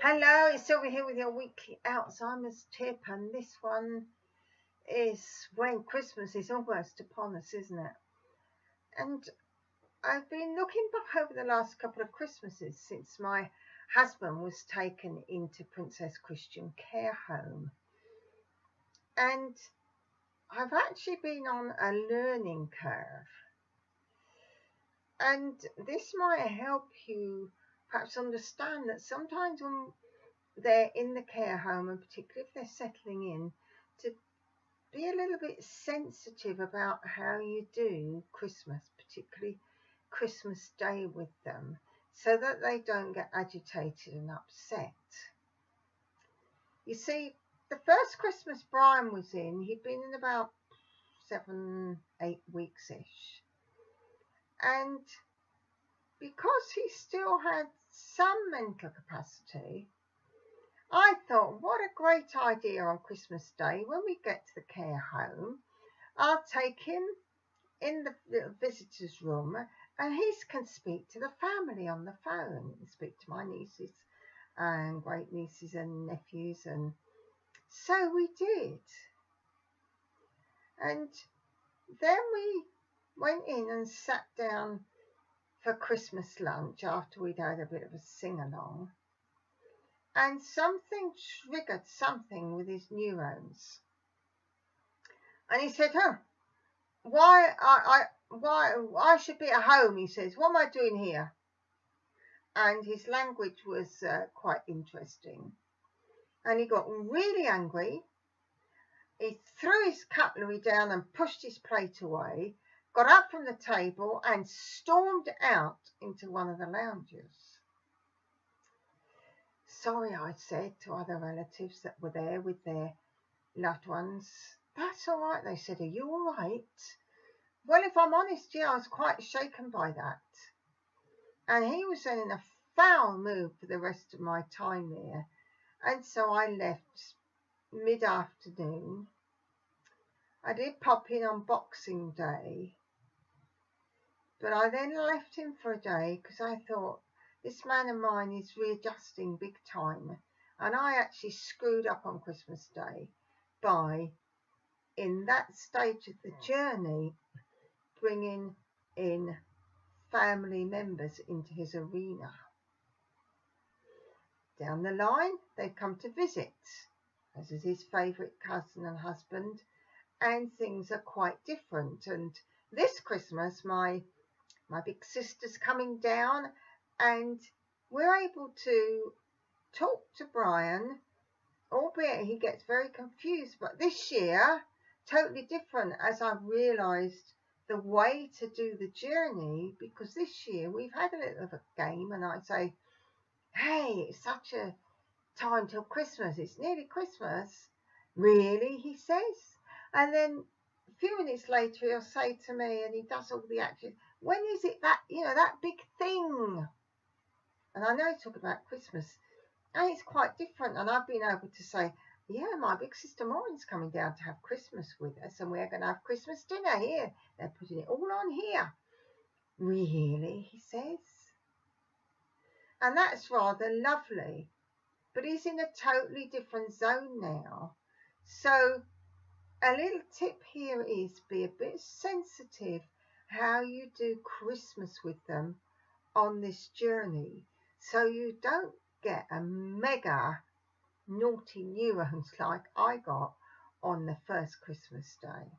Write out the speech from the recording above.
Hello, it's Sylvia here with your weekly Alzheimer's tip, and this one is when Christmas is almost upon us, isn't it? And I've been looking back over the last couple of Christmases since my husband was taken into Princess Christian Care Home, and I've actually been on a learning curve, and this might help you perhaps understand that sometimes when they're in the care home, and particularly if they're settling in, to be a little bit sensitive about how you do Christmas, particularly Christmas Day with them, so that they don't get agitated and upset. You see, the first Christmas Brian was in, he'd been in about 7-8 weeks-ish. And because he still had some mental capacity, I thought, what a great idea on Christmas Day when we get to the care home. I'll take him in the little visitors room and he can speak to the family on the phone. Speak to my nieces and great nieces and nephews, and so we did. And then we went in and sat down for Christmas lunch after we'd had a bit of a sing-along. And something triggered something with his neurons. And he said, why I should be at home, he says. What am I doing here? And his language was quite interesting. And he got really angry. He threw his cutlery down and pushed his plate away, got up from the table and stormed out into one of the lounges. Sorry, I said to other relatives that were there with their loved ones. That's all right, they said. Are you all right? Well, if I'm honest, yeah, I was quite shaken by that. And he was then in a foul mood for the rest of my time there. And so I left mid-afternoon. I did pop in on Boxing Day. But I then left him for a day because I thought, this man of mine is readjusting big time. And I actually screwed up on Christmas Day by, in that stage of the journey, bringing in family members into his arena. Down the line, they've come to visit, as is his favourite cousin and husband, and things are quite different. And this Christmas, my big sister's coming down, and we're able to talk to Brian, albeit he gets very confused. But this year, totally different, as I've realised the way to do the journey, because this year we've had a little of a game, and I say, hey, it's such a time till Christmas. It's nearly Christmas. Really, he says. And then a few minutes later, he'll say to me, and he does all the actions, when is it that, that big thing? And I know he's talking about Christmas, and it's quite different. And I've been able to say, yeah, my big sister Maureen's coming down to have Christmas with us, and we're going to have Christmas dinner here. They're putting it all on here. Really, he says. And that's rather lovely. But he's in a totally different zone now. So a little tip here is be a bit sensitive how you do Christmas with them on this journey, so you don't get a mega naughty neurons like I got on the first Christmas Day.